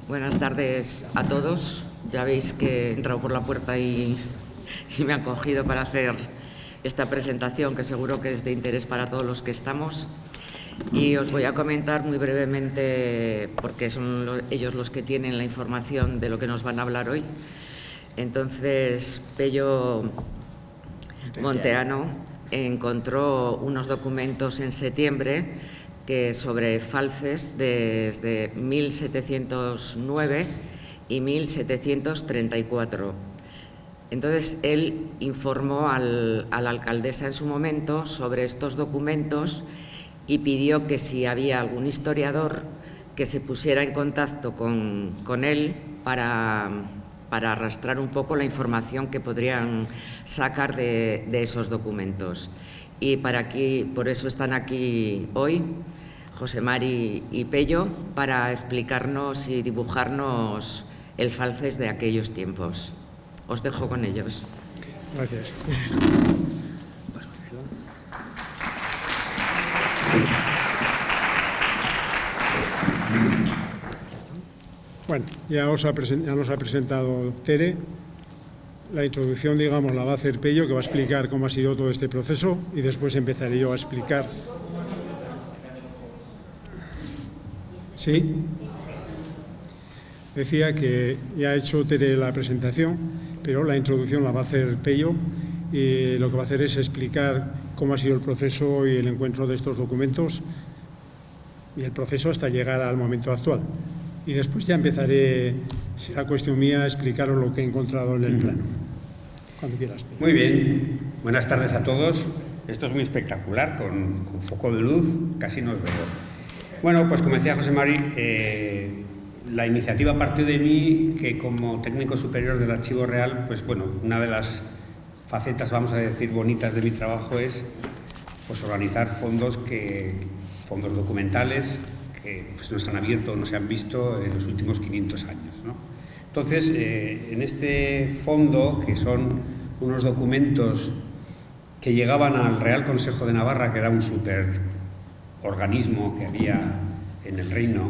Buenas tardes a todos. Ya veis que he entrado por la puerta y me han cogido para hacer esta presentación, que seguro que es de interés para todos los que estamos. Y os voy a comentar muy brevemente, porque son ellos los que tienen la información de lo que nos van a hablar hoy. Entonces, Pello Monteano encontró unos documentos en septiembre sobre Falces desde 1709 y 1734. Entonces, él informó a la alcaldesa en su momento sobre estos documentos y pidió que si había algún historiador que se pusiera en contacto con él para arrastrar un poco la información que podrían sacar de esos documentos. Y por eso están aquí hoy José Mari y Pello, para explicarnos y dibujarnos el Falces de aquellos tiempos. Os dejo con ellos. Gracias. Bueno, ya nos ha presentado Tere. La introducción, digamos, la va a hacer Pello, que va a explicar cómo ha sido todo este proceso, y después empezaré yo a explicar. ¿Sí? Decía que ya ha hecho Tere la presentación, pero la introducción la va a hacer Pello, y lo que va a hacer es explicar cómo ha sido el proceso y el encuentro de estos documentos y el proceso hasta llegar al momento actual. Y después ya empezaré, será cuestión mía, explicaros lo que he encontrado en el plano. Cuando quieras. Muy bien. Buenas tardes a todos. Esto es muy espectacular, con foco de luz, casi no os veo. Bueno, pues como decía José Mari, la iniciativa partió de mí, que como técnico superior del Archivo Real, pues bueno, una de las facetas, vamos a decir, bonitas de mi trabajo es pues organizar fondos documentales que pues, nos han abierto, no se han visto en los últimos 500 años, ¿no? Entonces, en este fondo, que son unos documentos que llegaban al Real Consejo de Navarra, que era un superorganismo que había en el reino,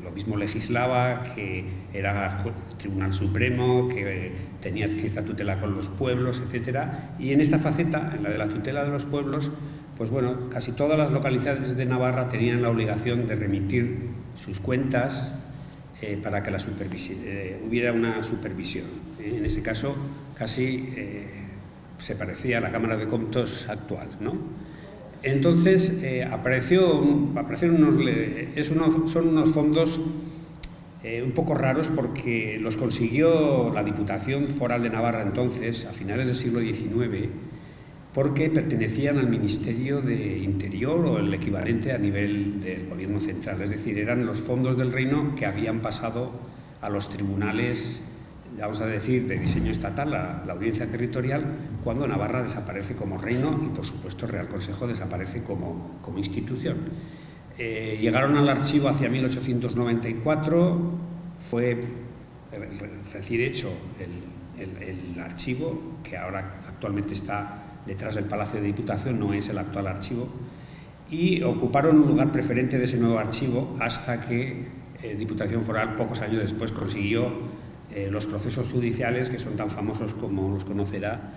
lo mismo legislaba, que era Tribunal Supremo, que tenía cierta tutela con los pueblos, etcétera. Y en esta faceta, en la de la tutela de los pueblos, pues bueno, casi todas las localidades de Navarra tenían la obligación de remitir sus cuentas para que hubiera una supervisión. En este caso, casi se parecía a la Cámara de Comptos actual, ¿no? Entonces, son unos fondos un poco raros, porque los consiguió la Diputación Foral de Navarra entonces, a finales del siglo XIX, porque pertenecían al Ministerio de Interior o el equivalente a nivel del Gobierno central. Es decir, eran los fondos del reino que habían pasado a los tribunales, vamos a decir, de diseño estatal, la audiencia territorial, cuando Navarra desaparece como reino y, por supuesto, el Real Consejo desaparece como institución. Llegaron al archivo hacia 1894, fue recién hecho el archivo, que ahora actualmente está detrás del Palacio de Diputación, no es el actual archivo, y ocuparon un lugar preferente de ese nuevo archivo hasta que Diputación Foral, pocos años después, consiguió los procesos judiciales, que son tan famosos como los conocerá,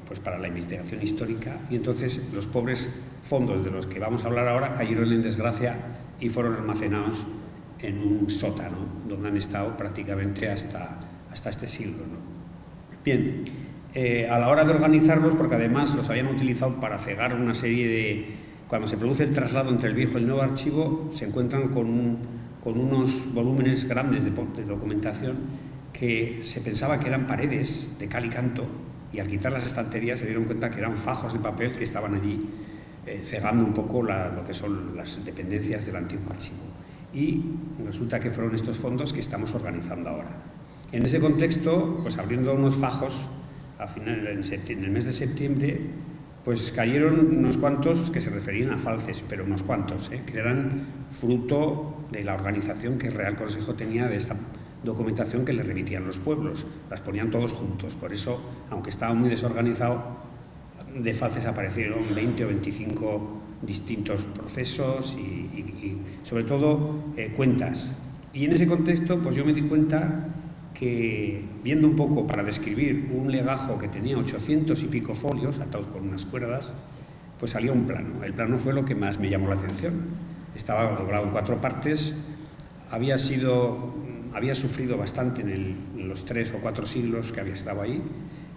pues para la investigación histórica, y entonces los pobres fondos de los que vamos a hablar ahora cayeron en desgracia y fueron almacenados en un sótano, donde han estado prácticamente hasta este siglo, ¿no? Bien. A la hora de organizarlos, porque además los habían utilizado para cegar una serie de... Cuando se produce el traslado entre el viejo y el nuevo archivo, se encuentran con unos volúmenes grandes de documentación que se pensaba que eran paredes de cal y canto, y al quitar las estanterías se dieron cuenta que eran fajos de papel que estaban allí cegando un poco lo que son las dependencias del antiguo archivo. Y resulta que fueron estos fondos que estamos organizando ahora. En ese contexto, pues abriendo unos fajos, en el mes de septiembre, pues cayeron unos cuantos que se referían a Falces, pero unos cuantos, que eran fruto de la organización que el Real Consejo tenía de esta documentación que le remitían los pueblos. Las ponían todos juntos, por eso, aunque estaba muy desorganizado, de Falces aparecieron 20 o 25 distintos procesos y sobre todo cuentas Y en ese contexto, pues yo me di cuenta que, viendo un poco para describir un legajo que tenía 800 y pico folios, atados con unas cuerdas, pues salía un plano. El plano fue lo que más me llamó la atención. Estaba doblado en 4 partes, había sufrido bastante en los 3 o 4 siglos que había estado ahí,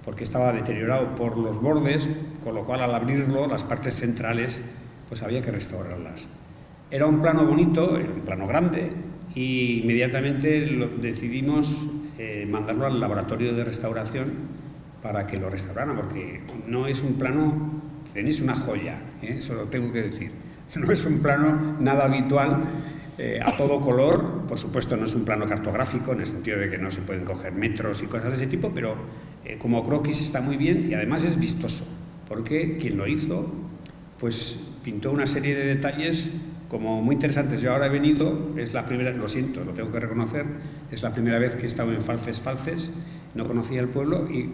porque estaba deteriorado por los bordes, con lo cual al abrirlo, las partes centrales, pues había que restaurarlas. Era un plano bonito, era un plano grande, y inmediatamente decidimos mandarlo al laboratorio de restauración para que lo restauraran, porque no es un plano, tenéis una joya, eso lo tengo que decir, no es un plano nada habitual, a todo color. Por supuesto no es un plano cartográfico, en el sentido de que no se pueden coger metros y cosas de ese tipo, pero como croquis está muy bien y además es vistoso, porque quien lo hizo pues pintó una serie de detalles como muy interesantes. Yo ahora he venido, es la primera, lo siento, lo tengo que reconocer, es la primera vez que he estado en Falces, no conocía el pueblo y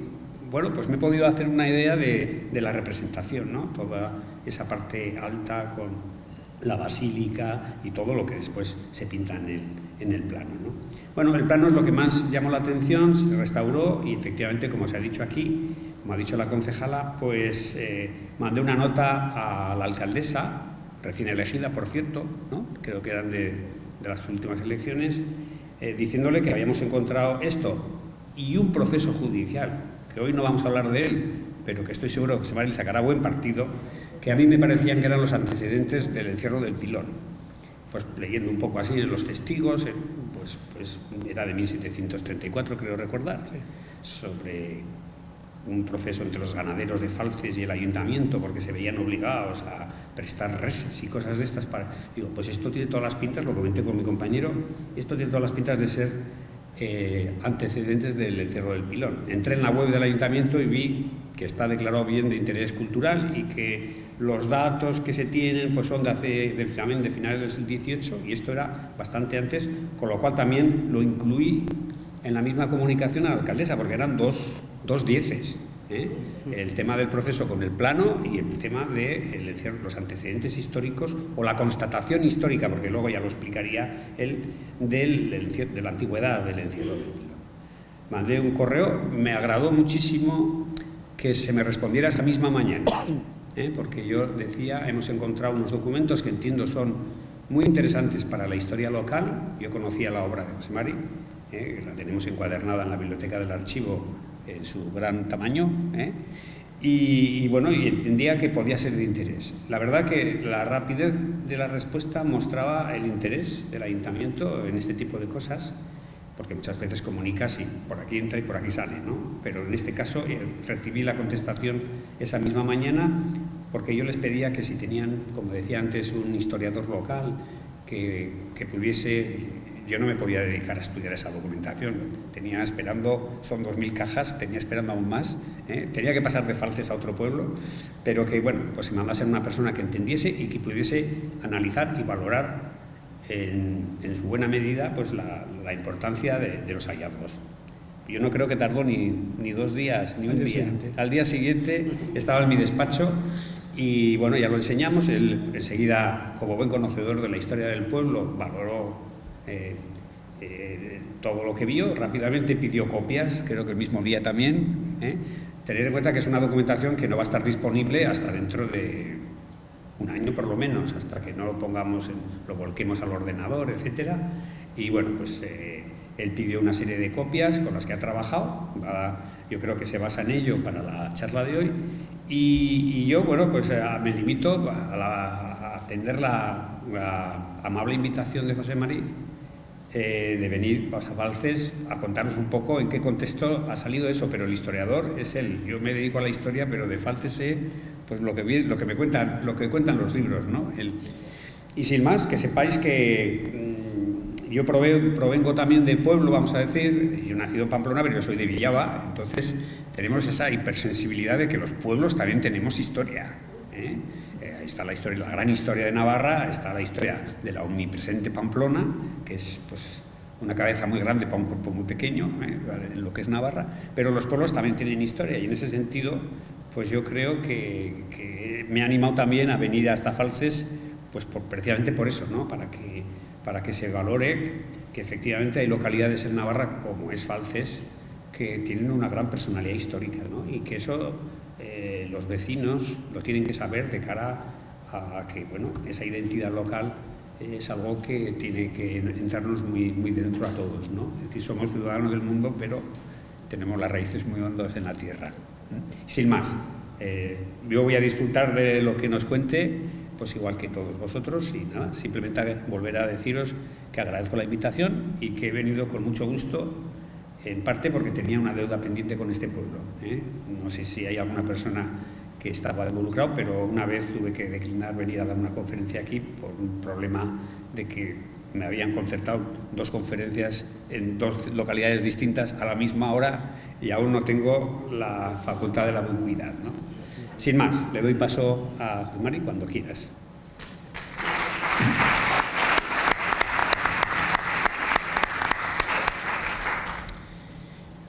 bueno, pues me he podido hacer una idea de la representación, ¿no? Toda esa parte alta con la basílica y todo lo que después se pinta en el plano, ¿no? Bueno, el plano es lo que más llamó la atención, se restauró y efectivamente, como se ha dicho aquí, como ha dicho la concejala, pues mandé una nota a la alcaldesa, recién elegida, por cierto, ¿no? Creo que eran de las últimas elecciones, diciéndole que habíamos encontrado esto y un proceso judicial, que hoy no vamos a hablar de él, pero que estoy seguro que José Mari sacará buen partido, que a mí me parecían que eran los antecedentes del encierro del Pilón. Pues leyendo un poco así los testigos, pues era de 1734, creo recordar, sí, sobre un proceso entre los ganaderos de Falces y el ayuntamiento, porque se veían obligados a prestar reses y cosas de estas. Digo, pues esto tiene todas las pintas, lo comenté con mi compañero, esto tiene todas las pintas de ser antecedentes del encierro del Pilón. Entré en la web del ayuntamiento y vi que está declarado bien de interés cultural y que los datos que se tienen pues son de finales del 18 y esto era bastante antes, con lo cual también lo incluí en la misma comunicación a la alcaldesa, porque eran dos dieces, el tema del proceso con el plano y el tema de los antecedentes históricos o la constatación histórica, porque luego ya lo explicaría él, de la antigüedad del encierro del Pilón. Mandé un correo, me agradó muchísimo que se me respondiera esa misma mañana, porque yo decía, hemos encontrado unos documentos que entiendo son muy interesantes para la historia local. Yo conocía la obra de José Mari, la tenemos encuadernada en la biblioteca del archivo en su gran tamaño, y bueno, y entendía que podía ser de interés. La verdad que la rapidez de la respuesta mostraba el interés del ayuntamiento en este tipo de cosas, porque muchas veces comunicas y por aquí entra y por aquí sale, ¿no? Pero en este caso recibí la contestación esa misma mañana, porque yo les pedía que si tenían, como decía antes, un historiador local que pudiese. Yo no me podía dedicar a estudiar esa documentación, tenía esperando, son 2000 cajas, tenía esperando aún más, tenía que pasar de Falces a otro pueblo, pero que bueno, pues se mandase a una persona que entendiese y que pudiese analizar y valorar en su buena medida pues la importancia de los hallazgos. Yo no creo que tardó ni 2 días, ni un día. Siguiente. Al día siguiente estaba en mi despacho y bueno, ya lo enseñamos, él enseguida, como buen conocedor de la historia del pueblo, valoró todo lo que vio, rápidamente pidió copias, creo que el mismo día también. Tener en cuenta que es una documentación que no va a estar disponible hasta dentro de un año por lo menos, hasta que no lo pongamos, lo volquemos al ordenador, etcétera. Y bueno, pues él pidió una serie de copias con las que ha trabajado, yo creo que se basa en ello para la charla de hoy. Y yo, bueno, pues me limito a atender la amable invitación de José Mari de venir a Falces a contarnos un poco en qué contexto ha salido eso, pero el historiador es él. Yo me dedico a la historia, pero de Falces sé pues lo que cuentan los libros, ¿no? Y sin más, que sepáis que yo provengo también de pueblo, vamos a decir. Yo he nacido en Pamplona, pero yo soy de Villava, entonces tenemos esa hipersensibilidad de que los pueblos también tenemos historia, Ahí está la historia, la gran historia de Navarra, está la historia de la omnipresente Pamplona, que es pues una cabeza muy grande para un cuerpo muy pequeño, en lo que es Navarra, pero los pueblos también tienen historia y en ese sentido pues yo creo que me ha animado también a venir hasta Falces, pues precisamente por eso, ¿no? Para que para que se valore que efectivamente hay localidades en Navarra, como es Falces, que tienen una gran personalidad histórica, ¿no? Y que eso los vecinos lo tienen que saber de cara a que, bueno, esa identidad local es algo que tiene que entrarnos muy, muy dentro a todos, ¿no? Es decir, somos ciudadanos del mundo, pero tenemos las raíces muy hondas en la tierra. Sin más, yo voy a disfrutar de lo que nos cuente, pues igual que todos vosotros, y nada, simplemente volver a deciros que agradezco la invitación y que he venido con mucho gusto, en parte porque tenía una deuda pendiente con este pueblo, ¿eh? No sé si hay alguna persona que estaba involucrado, pero una vez tuve que declinar venir a dar una conferencia aquí por un problema de que me habían concertado 2 conferencias en 2 localidades distintas a la misma hora y aún no tengo la facultad de la ubicuidad, ¿no? Sin más, le doy paso a Mari cuando quieras.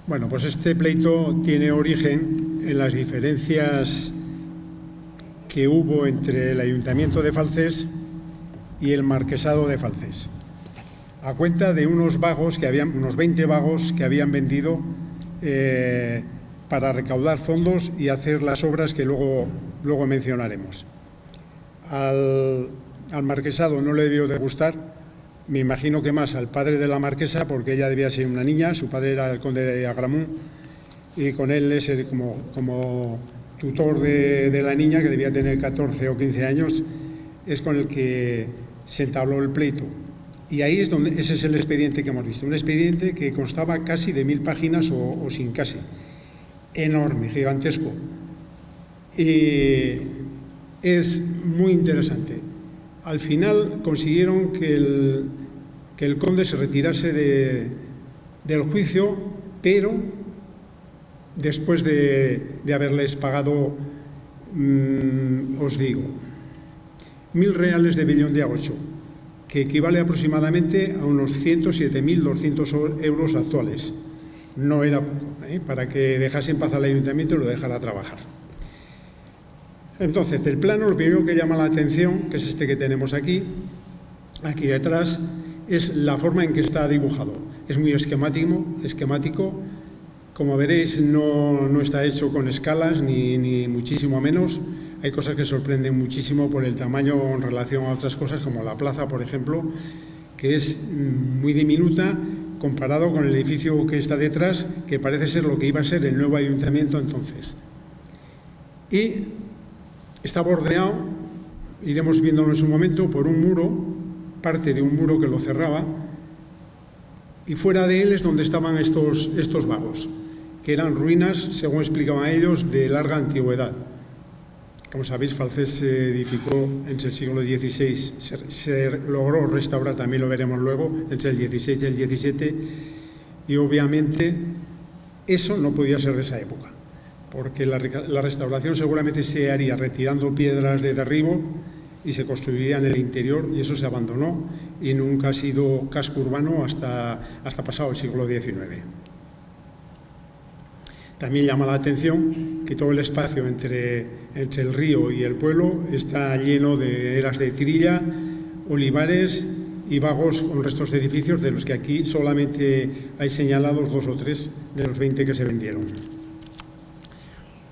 Bueno, pues este pleito tiene origen en las diferencias que hubo entre el Ayuntamiento de Falces y el Marquesado de Falces, a cuenta de unos 20 vagos que habían vendido para recaudar fondos y hacer las obras que luego mencionaremos. Al Marquesado no le debió de gustar, me imagino que más al padre de la marquesa, porque ella debía ser una niña, su padre era el conde de Agramont, y con él es como tutor de la niña, que debía tener 14 o 15 años, es con el que se entabló el pleito. Y ahí ese es el expediente que hemos visto, un expediente que constaba casi de 1000 páginas o sin casi, enorme, gigantesco. Y es muy interesante. Al final consiguieron que el conde se retirase del juicio, pero después de haberles pagado, os digo, 1000 reales de Bellón de Agocho, que equivale aproximadamente a unos 107.200 euros actuales. No era poco, para que dejase en paz al ayuntamiento y lo dejara trabajar. Entonces, del plano, lo primero que llama la atención, que es este que tenemos aquí detrás, es la forma en que está dibujado. Es muy esquemático. Como veréis, no está hecho con escalas, ni muchísimo menos. Hay cosas que sorprenden muchísimo por el tamaño en relación a otras cosas, como la plaza, por ejemplo, que es muy diminuta comparado con el edificio que está detrás, que parece ser lo que iba a ser el nuevo ayuntamiento entonces. Y está bordeado, iremos viéndolo en su momento, por un muro, parte de un muro que lo cerraba, y fuera de él es donde estaban estos vagos, que eran ruinas, según explicaban ellos, de larga antigüedad. Como sabéis, Falces se edificó entre el siglo XVI, se logró restaurar, también lo veremos luego, entre el XVI y el XVII, y obviamente eso no podía ser de esa época, porque la restauración seguramente se haría retirando piedras de derribo y se construiría en el interior, y eso se abandonó y nunca ha sido casco urbano hasta pasado el siglo XIX. También llama la atención que todo el espacio entre el río y el pueblo está lleno de eras de trilla, olivares y vagos con restos de edificios, de los que aquí solamente hay señalados 2 o 3 de los 20 que se vendieron.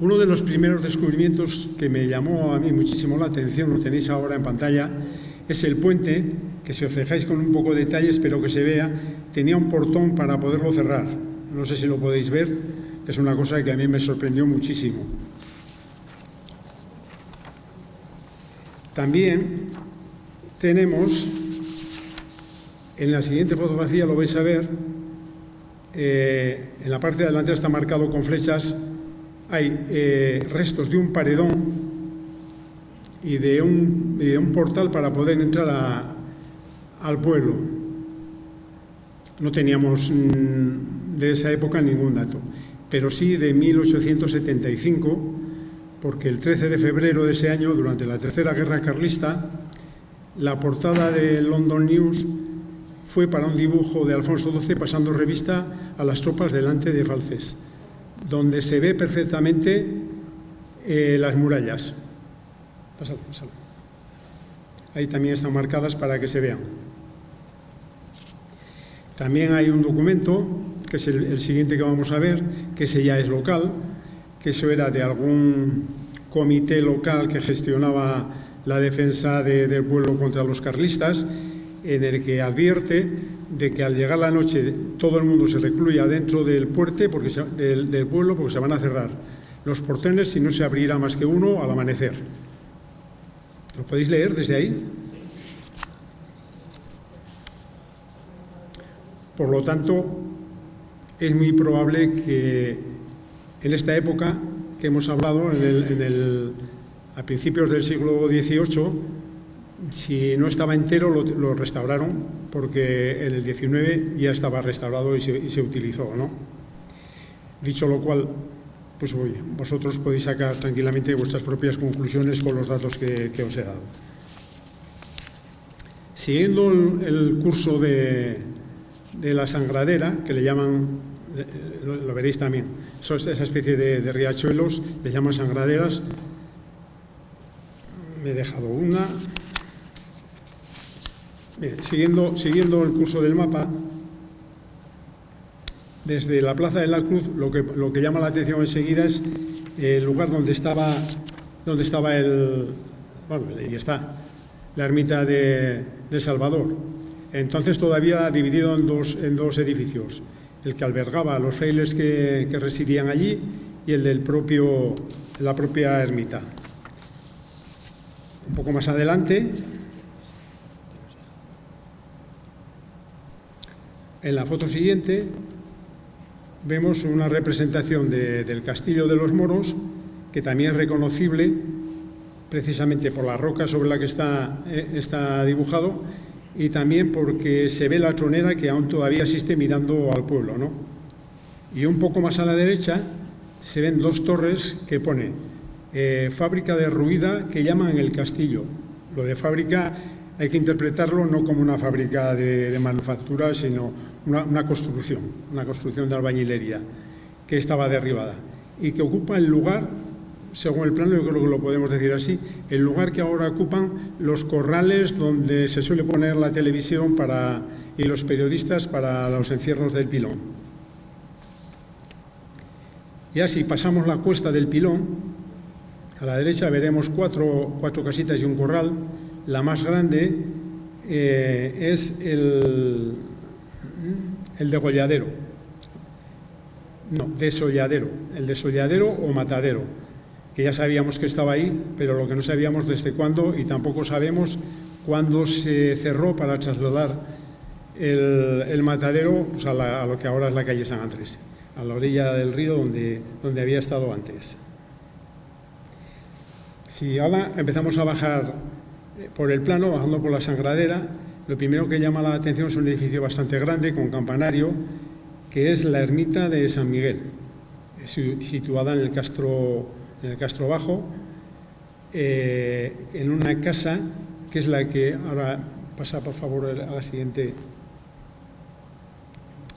Uno de los primeros descubrimientos que me llamó a mí muchísimo la atención, lo tenéis ahora en pantalla, es el puente, que si os fijáis con un poco de detalle, espero que se vea, tenía un portón para poderlo cerrar. No sé si lo podéis ver, que es una cosa que a mí me sorprendió muchísimo. También tenemos, en la siguiente fotografía lo vais a ver, en la parte de delantera está marcado con flechas, hay restos de un paredón y de un portal para poder entrar al pueblo. No teníamos de esa época ningún dato, pero sí de 1875, porque el 13 de febrero de ese año, durante la Tercera Guerra Carlista, la portada de London News fue para un dibujo de Alfonso XII pasando revista a las tropas delante de Falces, donde se ve perfectamente las murallas. Pásalo. Ahí también están marcadas para que se vean. También hay un documento, que es el siguiente que vamos a ver, que ese ya es local, que eso era de algún comité local que gestionaba la defensa del pueblo contra los carlistas, en el que advierte de que al llegar la noche todo el mundo se recluya dentro del pueblo porque se van a cerrar los portones y no se abrirá más que uno al amanecer. ¿Lo podéis leer desde ahí? Por lo tanto, es muy probable que en esta época que hemos hablado, a principios del siglo XVIII, si no estaba entero lo restauraron, porque en el XIX ya estaba restaurado y se utilizó, ¿no? Dicho lo cual, pues oye, vosotros podéis sacar tranquilamente vuestras propias conclusiones con los datos que os he dado. Siguiendo el curso de la sangradera, que le llaman, lo veréis también, esa especie de riachuelos, le llaman sangraderas. Me he dejado una. Bien, siguiendo el curso del mapa, desde la Plaza de la Cruz, lo que llama la atención enseguida es el lugar donde estaba ahí está, la ermita de Salvador. Entonces todavía dividido en dos edificios, el que albergaba a los frailes que residían allí y el la propia ermita. Un poco más adelante, en la foto siguiente, vemos una representación del Castillo de los Moros, que también es reconocible precisamente por la roca sobre la que está dibujado, y también porque se ve la tronera que aún todavía existe mirando al pueblo, ¿no? Y un poco más a la derecha se ven dos torres que pone fábrica derruida, que llaman el castillo. Lo de fábrica hay que interpretarlo no como una fábrica de manufactura, sino una construcción de albañilería que estaba derribada y que ocupa el lugar, según el plano, yo creo que lo podemos decir así, el lugar que ahora ocupan los corrales donde se suele poner la televisión y los periodistas para los encierros del Pilón. Ya si pasamos la cuesta del Pilón, a la derecha veremos cuatro casitas y un corral. La más grande es el degolladero. No, desolladero. El desolladero o matadero, que ya sabíamos que estaba ahí, pero lo que no sabíamos desde cuándo, y tampoco sabemos cuándo se cerró para trasladar el matadero, pues a lo que ahora es la calle San Andrés, a la orilla del río donde había estado antes. Si ahora empezamos a bajar por el plano, bajando por la sangradera, lo primero que llama la atención es un edificio bastante grande, con campanario, que es la ermita de San Miguel, situada en el Castro Bajo, en una casa que es la que, ahora pasa por favor a la siguiente,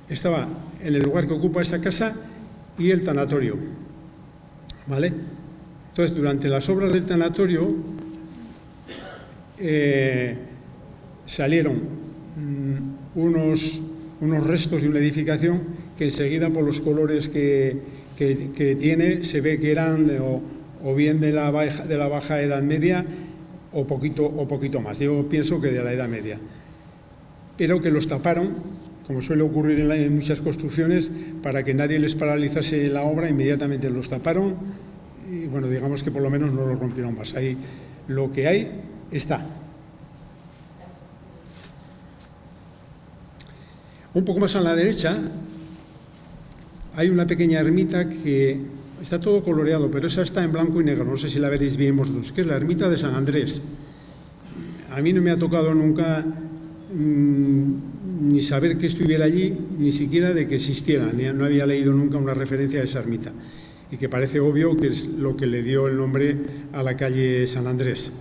estaba en el lugar que ocupa esa casa y el tanatorio, ¿vale? Entonces, durante las obras del tanatorio salieron unos restos de una edificación que enseguida, por los colores que tiene, se ve que eran o bien de la baja Edad Media o poquito más. Yo pienso que de la Edad Media. Pero que los taparon, como suele ocurrir en muchas construcciones, para que nadie les paralizase la obra, inmediatamente los taparon. Y bueno, digamos que por lo menos no lo rompieron más. Ahí lo que hay está. Un poco más a la derecha hay una pequeña ermita que está todo coloreado, pero esa está en blanco y negro, no sé si la veréis bien vosotros, que es la ermita de San Andrés. A mí no me ha tocado nunca ni saber que estuviera allí, ni siquiera de que existiera, no había leído nunca una referencia a esa ermita, y que parece obvio que es lo que le dio el nombre a la calle San Andrés.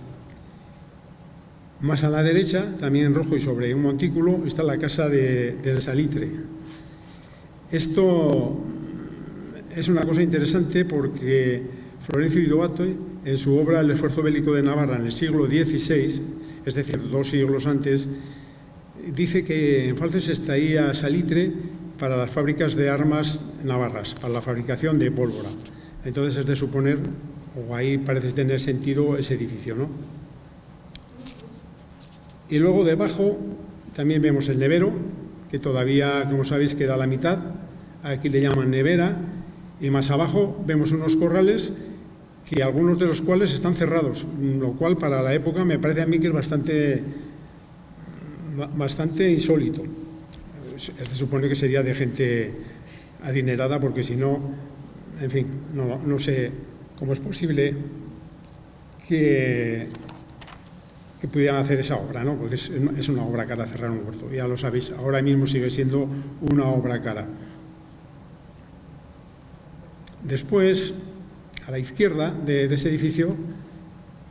Más a la derecha, también en rojo y sobre un montículo, está la casa del Salitre. Esto es una cosa interesante porque Florencio Idoate, en su obra El esfuerzo bélico de Navarra en el siglo XVI, es decir, 2 siglos antes, dice que en Falces se extraía salitre para las fábricas de armas navarras, para la fabricación de pólvora. Entonces es de suponer, o ahí parece tener sentido ese edificio, ¿no? Y luego debajo también vemos el nevero, que todavía, como sabéis, queda a la mitad. Aquí le llaman nevera. Y más abajo vemos unos corrales, que algunos de los cuales están cerrados, lo cual para la época me parece a mí que es bastante insólito. Se supone que sería de gente adinerada, porque si no, en fin, no sé cómo es posible que pudieran hacer esa obra, ¿no? Porque es una obra cara cerrar un huerto, ya lo sabéis, ahora mismo sigue siendo una obra cara. Después, a la izquierda de ese edificio,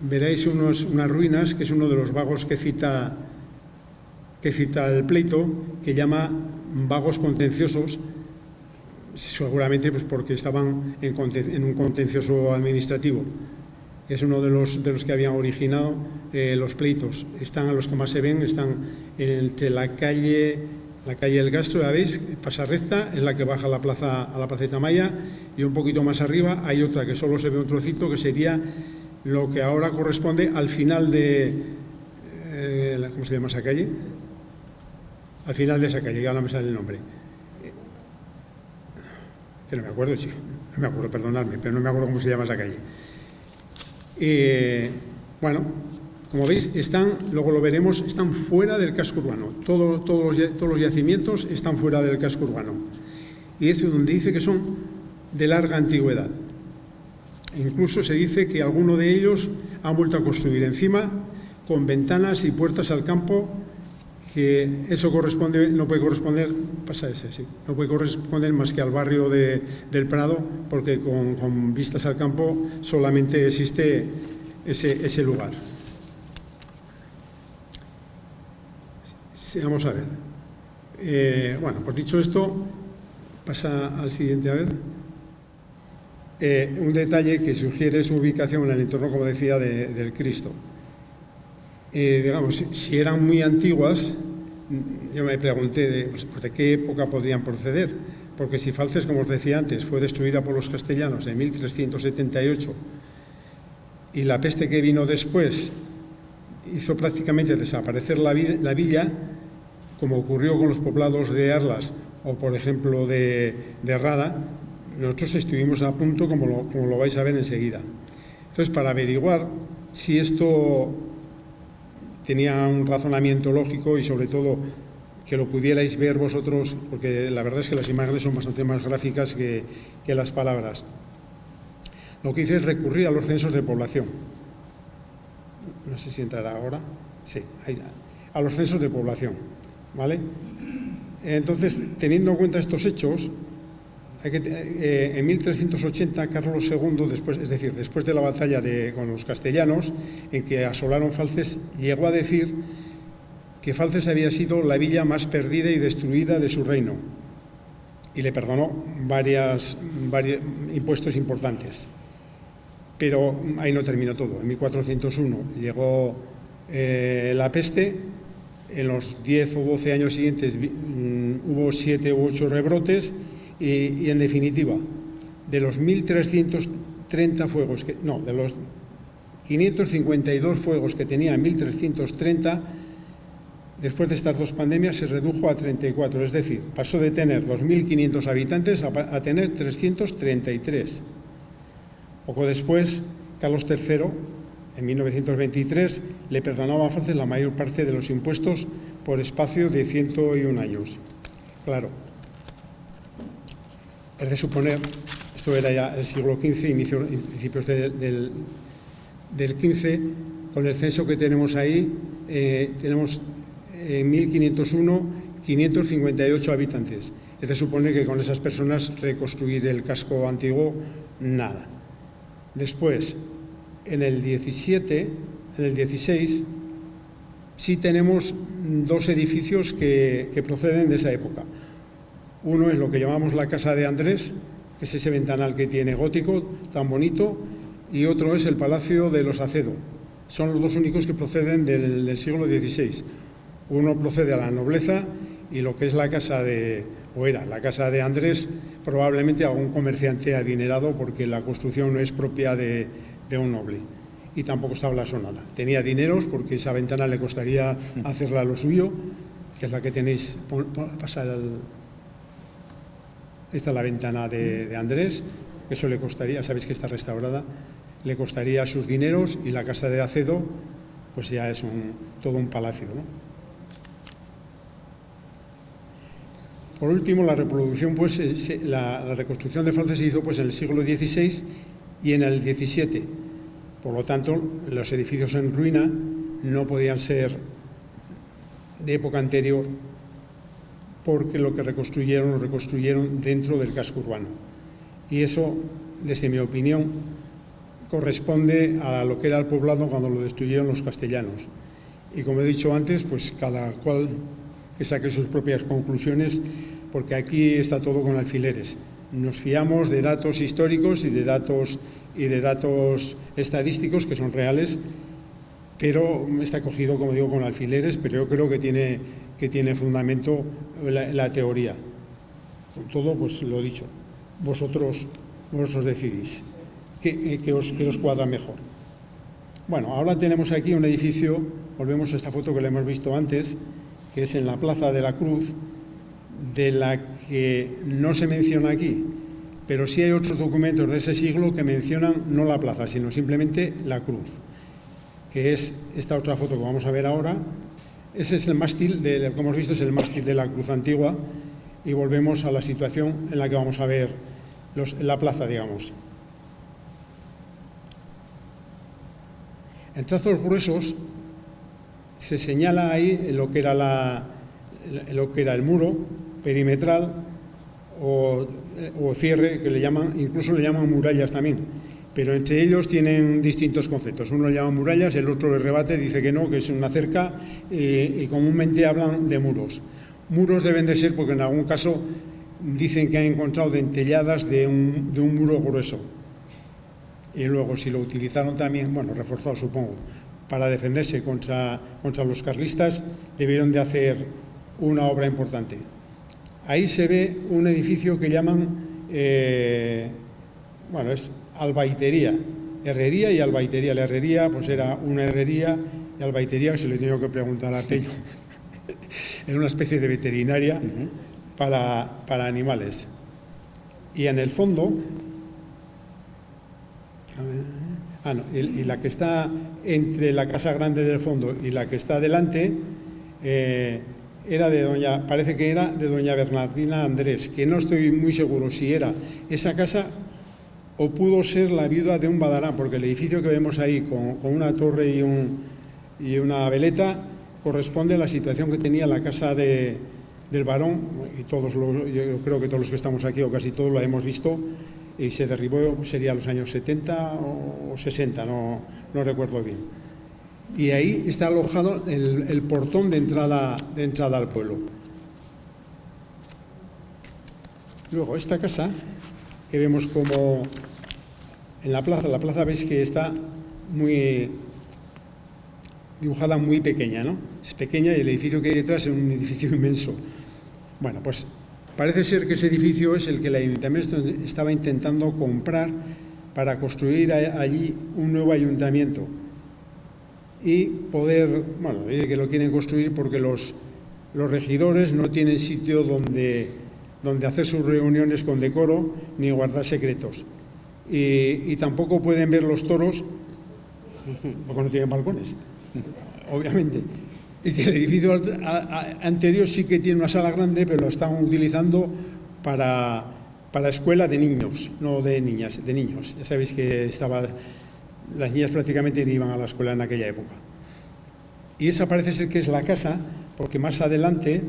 veréis unas ruinas, que es uno de los vagos que cita el pleito, que llama vagos contenciosos, seguramente pues porque estaban en un contencioso administrativo. Es uno de los que habían originado los pleitos. Están a los que más se ven, están entre la calle del Castro, ya veis, pasa recta, es la que baja a la Placeta Maya, y un poquito más arriba hay otra que solo se ve un trocito, que sería lo que ahora corresponde al final de... ¿cómo se llama esa calle? Al final de esa calle, ya no me sale el nombre. Que no me acuerdo, sí, no me acuerdo, perdonadme, pero no me acuerdo cómo se llama esa calle. Bueno, como veis, luego lo veremos, están fuera del casco urbano. Todos los yacimientos están fuera del casco urbano. Y es donde dice que son de larga antigüedad. Incluso se dice que alguno de ellos han vuelto a construir encima, con ventanas y puertas al campo, que eso no puede corresponder más que al barrio del Prado, porque con vistas al campo solamente existe ese lugar. Vamos a ver. Bueno, pues dicho esto, pasa al siguiente, a ver. Un detalle que sugiere su ubicación en el entorno, como decía, del Cristo. Digamos, si eran muy antiguas, yo me pregunté de qué época podrían proceder, porque si Falces, como os decía antes, fue destruida por los castellanos en 1378 y la peste que vino después hizo prácticamente desaparecer la villa, como ocurrió con los poblados de Arlas o, por ejemplo, de Rada, nosotros estuvimos a punto, como lo vais a ver enseguida. Entonces, para averiguar si esto tenía un razonamiento lógico y, sobre todo, que lo pudierais ver vosotros, porque la verdad es que las imágenes son bastante más gráficas que las palabras, lo que hice es recurrir a los censos de población. No sé si entrará ahora. Sí, a los censos de población, ¿vale? Entonces, teniendo en cuenta estos hechos, en 1380 Carlos II, después de la batalla con los castellanos, en que asolaron Falces, llegó a decir que Falces había sido la villa más perdida y destruida de su reino, y le perdonó varios impuestos importantes. Pero ahí no terminó todo. En 1401 llegó la peste. En los 10 o 12 años siguientes hubo 7 u 8 rebrotes y en definitiva, de los 1.330 fuegos, de los 552 fuegos que tenía en 1330, después de estas 2 pandemias se redujo a 34, es decir, pasó de tener 2.500 habitantes a tener 333. Poco después, Carlos III, en 1923, le perdonaba a Falces la mayor parte de los impuestos por espacio de 101 años. Claro, es de suponer, esto era ya el siglo XV, principios del XV, con el censo que tenemos ahí, tenemos en 1501 558 habitantes. Es de suponer que con esas personas reconstruir el casco antiguo, nada. Después, en el 16, sí tenemos 2 edificios que proceden de esa época. Uno es lo que llamamos la Casa de Andrés, que es ese ventanal que tiene gótico, tan bonito, y otro es el Palacio de los Acedo. Son los 2 únicos que proceden del siglo XVI. Uno procede a la nobleza y lo que es la casa de, o era la casa de Andrés, probablemente algún comerciante adinerado, porque la construcción no es propia de un noble. Y tampoco estaba blasonada. Tenía dineros porque esa ventana le costaría hacerla lo suyo, que es la que tenéis. Esta es la ventana de Andrés. Eso le costaría, sabéis que está restaurada, le costaría sus dineros, y la casa de Acedo pues ya es todo un palacio, ¿no? Por último, la reproducción, pues la reconstrucción de Francia se hizo pues en el siglo XVI y en el XVII. Por lo tanto, los edificios en ruina no podían ser de época anterior, porque lo reconstruyeron dentro del casco urbano. Y eso, desde mi opinión, corresponde a lo que era el poblado cuando lo destruyeron los castellanos. Y como he dicho antes, pues cada cual que saque sus propias conclusiones, porque aquí está todo con alfileres. Nos fiamos de datos históricos y de datos estadísticos que son reales, pero está cogido, como digo, con alfileres, pero yo creo que tiene fundamento la teoría. Con todo, pues lo dicho, vosotros decidís qué os cuadra mejor. Bueno, ahora tenemos aquí un edificio, volvemos a esta foto que le hemos visto antes, que es en la Plaza de la Cruz, de la que no se menciona aquí, pero sí hay otros documentos de ese siglo que mencionan no la plaza, sino simplemente la cruz, que es esta otra foto que vamos a ver ahora. Ese es el mástil, como hemos visto, es el mástil de la cruz antigua, y volvemos a la situación en la que vamos a ver la plaza, digamos. En trazos gruesos se señala ahí lo que era el muro perimetral o cierre, que le llaman, incluso le llaman murallas también, pero entre ellos tienen distintos conceptos. Uno le llama murallas, el otro le rebate, dice que no, que es una cerca, y comúnmente hablan de muros. Muros deben de ser porque en algún caso dicen que han encontrado dentelladas de un muro grueso. Y luego, si lo utilizaron también, bueno, reforzado supongo, para defenderse contra los carlistas, debieron de hacer una obra importante. Ahí se ve un edificio que llaman, bueno, es albaitería, herrería y albaitería. La herrería, pues era una herrería, y albaitería, que se le tengo que preguntar a Pello, era una especie de veterinaria para animales. Y en el fondo, y la que está entre la casa grande del fondo y la que está delante, parece que era de doña Bernardina Andrés, que no estoy muy seguro si era esa casa o pudo ser la viuda de un badarán, porque el edificio que vemos ahí con una torre y una veleta corresponde a la situación que tenía la casa del barón, y yo creo que todos los que estamos aquí, o casi todos, lo hemos visto, y se derribó, sería los años 70 o 60, no recuerdo bien. Y ahí está alojado el portón de entrada al pueblo. Luego, esta casa, que vemos como en la plaza veis que está muy dibujada, muy pequeña, ¿no? Es pequeña, y el edificio que hay detrás es un edificio inmenso. Bueno, pues parece ser que ese edificio es el que el ayuntamiento estaba intentando comprar para construir allí un nuevo ayuntamiento. Y poder, bueno, dice que lo quieren construir porque los regidores no tienen sitio donde hacer sus reuniones con decoro ni guardar secretos. Y tampoco pueden ver los toros porque no tienen balcones, obviamente. Y que el edificio anterior sí que tiene una sala grande, pero lo están utilizando para escuela de niños, no de niñas, de niños. Ya sabéis que las niñas prácticamente no iban a la escuela en aquella época. Y esa parece ser que es la casa, porque más adelante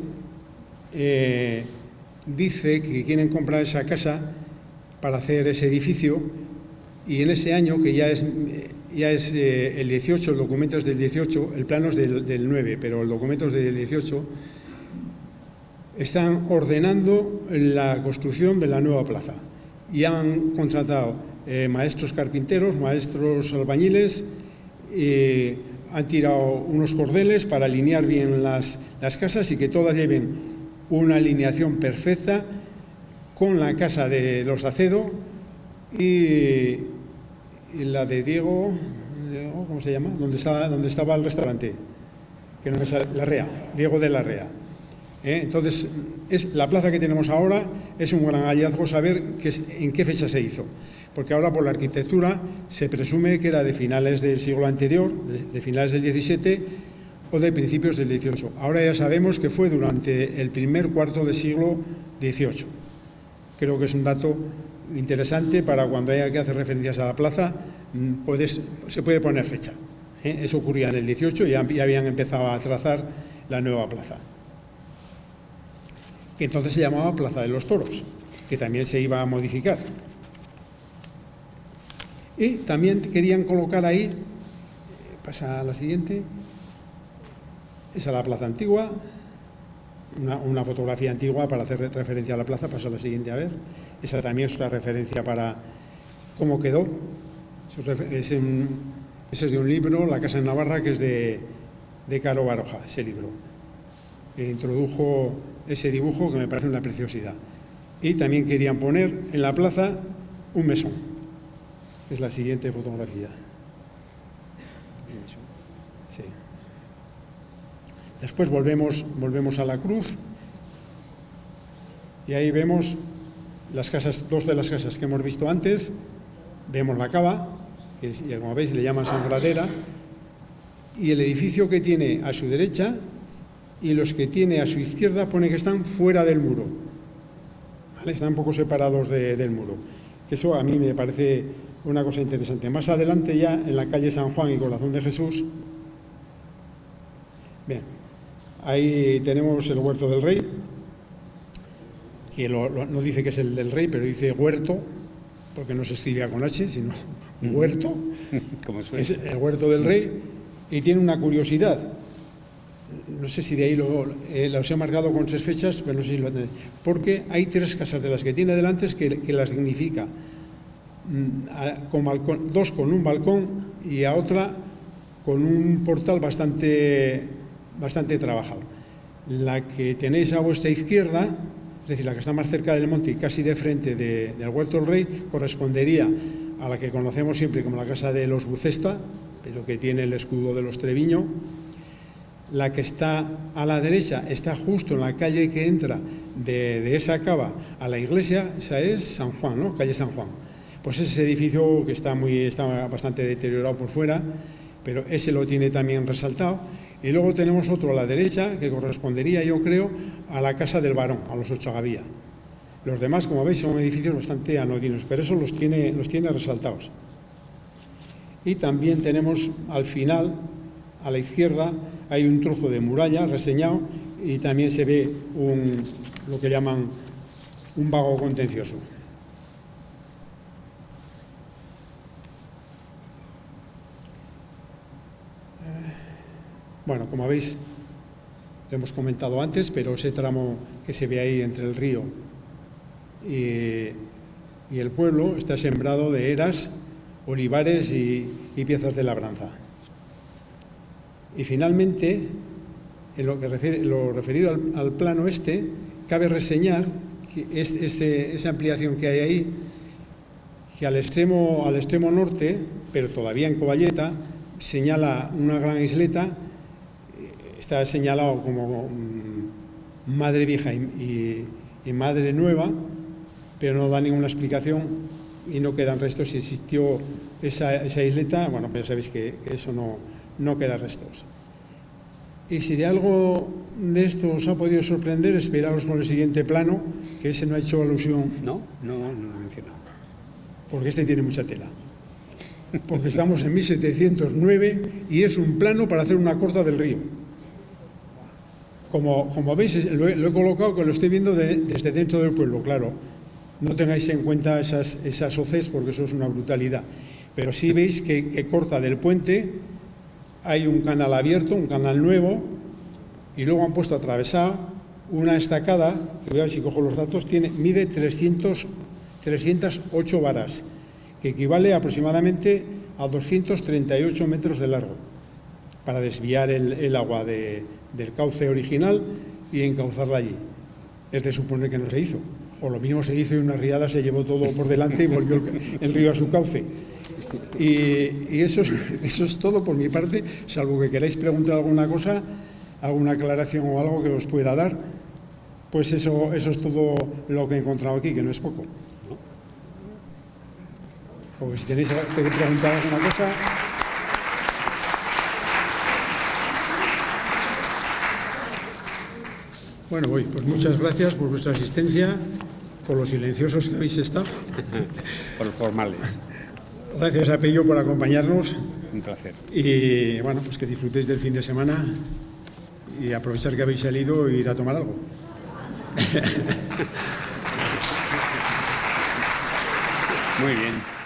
dice que quieren comprar esa casa para hacer ese edificio, y en ese año, que ya es el 18, el documento es del 18, el plano es del 9, pero el documento es del 18, están ordenando la construcción de la nueva plaza. Y han contratado maestros carpinteros, maestros albañiles, han tirado unos cordeles para alinear bien las casas y que todas lleven una alineación perfecta con la casa de los Acedo y la de Diego, ¿cómo se llama? Donde estaba el restaurante, que no me sale, Larrea, Diego de Larrea. Entonces, la plaza que tenemos ahora es un gran hallazgo saber en qué fecha se hizo, porque ahora por la arquitectura se presume que era de finales del siglo anterior, de finales del XVII o de principios del XVIII. Ahora ya sabemos que fue durante el primer cuarto del siglo XVIII. Creo que es un dato interesante para cuando haya que hacer referencias a la plaza, se puede poner fecha. Eso ocurría en el XVIII y ya habían empezado a trazar la nueva plaza, que entonces se llamaba Plaza de los Toros, que también se iba a modificar. Y también querían colocar ahí, pasa a la siguiente, esa es la plaza antigua, una fotografía antigua para hacer referencia a la plaza, pasa a la siguiente a ver, esa también es una referencia para cómo quedó. Ese es de un libro, La Casa en Navarra, que es de Caro Baroja, ese libro, que introdujo ese dibujo que me parece una preciosidad. Y también querían poner en la plaza un mesón, que es la siguiente fotografía. Sí. Después volvemos a la cruz y ahí vemos las casas, dos de las casas que hemos visto antes. Vemos la cava, que como veis le llaman Sangradera, y el edificio que tiene a su derecha y los que tiene a su izquierda pone que están fuera del muro, ¿vale? Están un poco separados del muro. Eso a mí me parece una cosa interesante. Más adelante ya en la calle San Juan y Corazón de Jesús, bien, ahí tenemos el Huerto del Rey, que no dice que es el del Rey, pero dice huerto, porque no se escribía con H, sino huerto. Es el Huerto del Rey, y tiene una curiosidad. No sé si de ahí los he marcado con 6 fechas, pero no sé si lo tenéis. Porque hay 3 casas de las que tiene delante que las significa. Con balcón, 2 con un balcón y a otra con un portal bastante trabajado. La que tenéis a vuestra izquierda, es decir, la que está más cerca del monte y casi de frente del Huerto del Rey, correspondería a la que conocemos siempre como la casa de los Bucesta, pero que tiene el escudo de los Treviño. La que está a la derecha está justo en la calle que entra de esa cava a la iglesia, esa es San Juan, ¿no? Calle San Juan. Pues ese edificio que está bastante deteriorado por fuera, pero ese lo tiene también resaltado. Y luego tenemos otro a la derecha que correspondería, yo creo, a la casa del Barón, a los Ochagavía. Los demás, como veis, son edificios bastante anodinos, pero eso los tiene resaltados. Y también tenemos al final, a la izquierda, hay un trozo de muralla reseñado y también se ve lo que llaman un vago contencioso. Bueno, como veis, lo hemos comentado antes, pero ese tramo que se ve ahí entre el río y el pueblo está sembrado de eras, olivares y piezas de labranza. Y finalmente, en lo referido al plano cabe reseñar que esa ampliación que hay ahí, que al extremo norte, pero todavía en Covalleta, señala una gran isleta, está señalado como Madre Vieja y Madre Nueva, pero no da ninguna explicación y no quedan restos. Si existió esa isleta, bueno, pues ya sabéis que eso no queda restos. Y si de algo de esto os ha podido sorprender, esperaos con el siguiente plano, que ese no ha hecho alusión. No lo he mencionado. Porque este tiene mucha tela. Porque estamos en 1709 y es un plano para hacer una corta del río. Como veis, lo he colocado, que lo estoy viendo desde dentro del pueblo, claro. No tengáis en cuenta esas hoces, porque eso es una brutalidad. Pero sí veis que corta del puente, hay un canal abierto, un canal nuevo, y luego han puesto atravesado una estacada, que voy a ver si cojo los datos, mide 308 varas, que equivale aproximadamente a 238 metros de largo. para desviar el agua del cauce original y encauzarla allí. Es de suponer que no se hizo. O lo mismo se hizo y una riada se llevó todo por delante y volvió el río a su cauce. Y eso es todo por mi parte, salvo que queráis preguntar alguna cosa, alguna aclaración o algo que os pueda dar. Pues eso es todo lo que he encontrado aquí, que no es poco. O si tenéis que preguntar alguna cosa. Bueno, pues muchas gracias por vuestra asistencia, por los silenciosos que habéis estado. Por los formales. Gracias a Pello por acompañarnos. Un placer. Y bueno, pues que disfrutéis del fin de semana y aprovechar que habéis salido e ir a tomar algo. Muy bien.